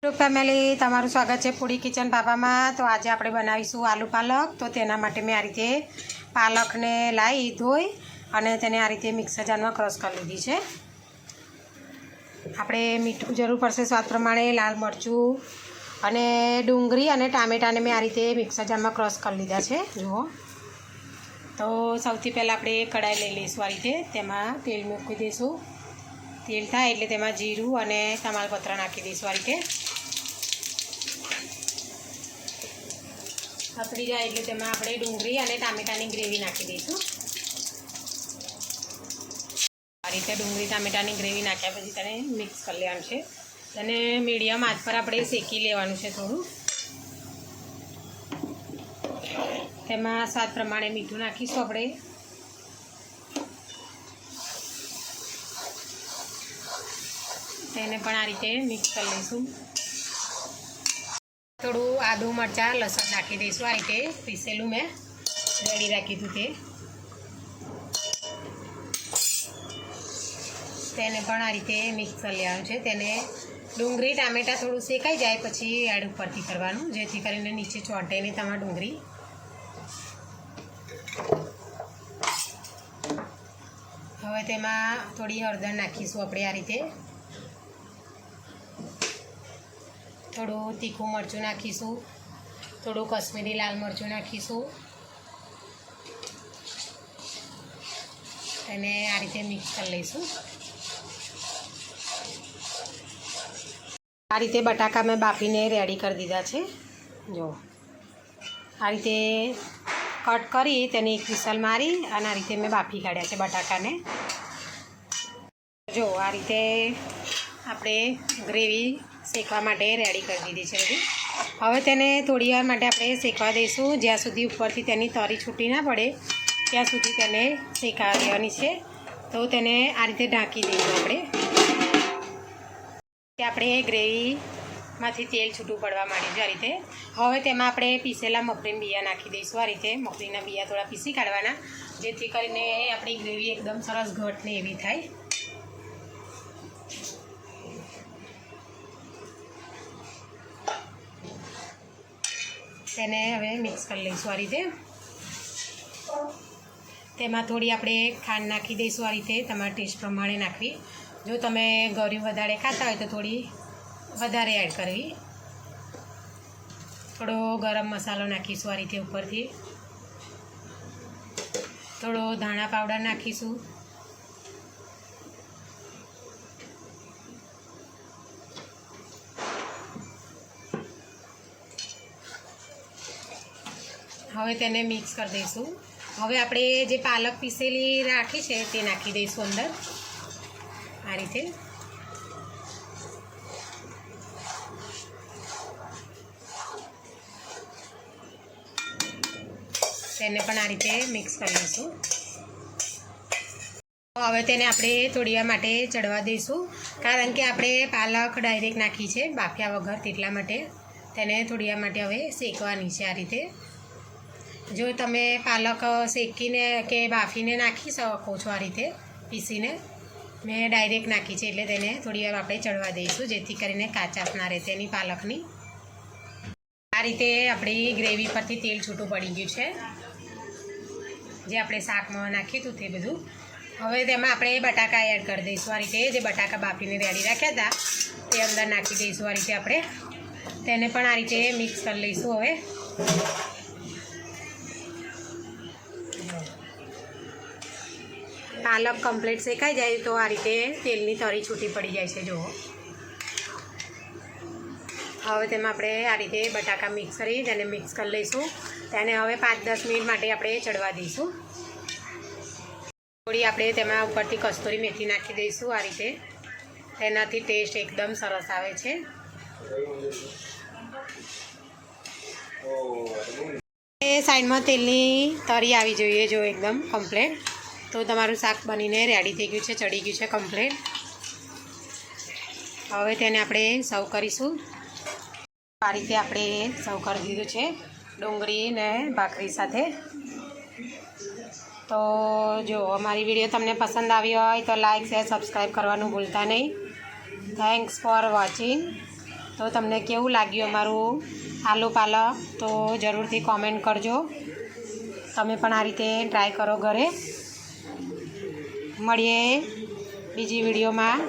Family તમારું સ્વાગત છે ફૂડી કિચન પાપામાં। તો આજે આપણે બનાવીશું આલુ પાલક। તો તેના માટે મેં આ રીતે પાલકને લાવી ધોઈ અને તેને આ રીતે મિક્સર જારમાં ક્રશ કરી લીધી છે। આપણે મીઠું જરૂર પડશે સ્વાદ પ્રમાણે, લાલ મરચું અને ડુંગળી અને ટામેટાને મેં આ રીતે મિક્સર જારમાં ક્રશ કરી લીધા છે। જુઓ, તો સૌથી પહેલાં આપણે કઢાઈ લઈ લઈશું આ રીતે। તેમાં તેલ મૂકી દઈશું। તેલ થાય એટલે તેમાં જીરું અને તમાલપત્ર નાખી દઈશું આ રીતે। તતડી જાય એટલે તેમાં આપણે ડુંગળી અને ટામેટાની ગ્રેવી નાખી દઈશું। આ રીતે ડુંગળી ટામેટાની ગ્રેવી નાખ્યા પછી તેને મિક્સ કરી લેવાનું છે। તેને મીડિયમ આંચ પર આપણે શેકી લેવાનું છે થોડું। તેમાં સ્વાદ પ્રમાણે મીઠું નાખીશું આપણે। તેને પણ આ રીતે મિક્સ કરી લઈશું। થોડું આદું મરચાં લસણ નાખી દઈશું આ રીતે પીસેલું મેં રેડી રાખી દીધું તે। તેને પણ આ રીતે મિક્સ કરી લેવાનું છે। તેને ડુંગળી ટામેટાં થોડું શેકાઈ જાય પછી એડ ઉપરથી કરવાનું, જેથી કરીને નીચે ચોંટે નહીં તમારી ડુંગળી। હવે તેમાં થોડી હળદર નાખીશું આપણે આ રીતે। થોડું તીખું મરચું નાખીશું, થોડું કશ્મીરી લાલ મરચું નાખીશું। અને આ રીતે મિક્સ કરી લઈશું। આ રીતે બટાકા મેં બાફીને રેડી કરી દીધા છે। જો આ રીતે કટ કરી તેને એક વિસલ મારી અને આ રીતે મેં બાફી કાઢ્યા છે બટાકાને। જો આ રીતે આપણે ગ્રેવી શેકવા માટે રેડી કરી દીધી છે બધી। હવે તેને થોડી વાર માટે આપણે શેકવા દઈશું, જ્યાં સુધી ઉપરથી તેની તરી છૂટી ના પડે ત્યાં સુધી તેને શેકાવા દેવાની છે। તો તેને આ રીતે ઢાંકી દઈશું આપણે। આપણે ગ્રેવીમાંથી તેલ છૂટું પડવા માંડ્યું છે આ રીતે। હવે તેમાં આપણે પીસેલા મગફળીના બિયા નાખી દઈશું આ રીતે। મગફળીના બિયા થોડા પીસી કાઢવાના, જેથી કરીને આપણી ગ્રેવી એકદમ સરસ ઘટ ને એવી થાય। તેને હવે મિક્સ કરી લઈશું આ રીતે। તેમાં થોડી આપણે ખાંડ નાખી દઈશું આ રીતે, તમારા ટેસ્ટ પ્રમાણે નાખવી। જો તમે ગળ્યું વધારે ખાતા હોય તો થોડી વધારે એડ કરવી। થોડો ગરમ મસાલો નાખીશું આ રીતે ઉપરથી, થોડો ધાણા પાવડર નાખીશું, હવે તેને મિક્સ કરી દઈશું। હવે આપણે જે પાલક પીસેલી રાખી છે તે નાખી દઈશું અંદર આ રીતે। તેને પણ આ રીતે મિક્સ કરી લઈશું। હવે તેને આપણે થોડી વાર માટે ચડવા દઈશું, કારણ કે આપણે પાલક ડાયરેક્ટ નાખી છે બાફ્યા વગર, તેટલા માટે તેને થોડી વાર માટે હવે શેકવાની છે આ રીતે। જો તમે પાલક શેકીને કે બાફીને નાખી શકો છો આ રીતે પીસીને, મેં ડાયરેક્ટ નાખી છે એટલે તેને થોડી વાર આપણે ચડવા દઈશું, જેથી કરીને કાચાશ ના રહે તેની પાલકની। આ રીતે આપણી ગ્રેવી પરથી તેલ છૂટું પડી ગયું છે, જે આપણે શાકમાં નાખ્યું હતું તે બધું। હવે તેમાં આપણે બટાકા એડ કરી દઈશું આ રીતે। જે બટાકા બાફીને રેડી રાખ્યા હતા તે અંદર નાખી દઈશું આ રીતે આપણે। તેને પણ આ રીતે મિક્સ કરી લઈશું હવે। પાલક કમ્પ્લીટ શેકાઈ જાય તો આ રીતે તેલની તરી છૂટી પડી જાય છે જુઓ। હવે તેમાં આપણે આ રીતે બટાકા મિક્સ કરી તેને મિક્સ કરી લઈશું। તેને હવે 5-10 મિનિટ માટે આપણે ચડવા દઈશું। થોડી આપણે તેમાં ઉપરથી કસ્તુરી મેથી નાખી દઈશું આ રીતે, તેનાથી ટેસ્ટ એકદમ સરસ આવે છે। સાઈડમાં તેલની તરી આવી જોઈએ જો એકદમ કમ્પ્લીટ, તો તમારું શાક બનીને રેડી થઈ ગયું છે, ચડી ગયું છે કમ્પ્લીટ। હવે તેને આપણે સર્વ કરીશું। આ રીતે આપણે સર્વ કરી દીધું છે ડુંગળી ને ભાખરી સાથે। તો જો અમારી વિડીયો તમને પસંદ આવી હોય તો લાઇક શેર સબસ્ક્રાઈબ કરવાનું ભૂલતા નહીં। Thanks for watching. તો તમને કેવું લાગ્યું અમારું આલુ પાલક તો જરૂરથી કોમેન્ટ કરજો. તમે પણ આ રીતે ટ્રાય કરો ઘરે. મળીએ બીજી વિડીયોમાં.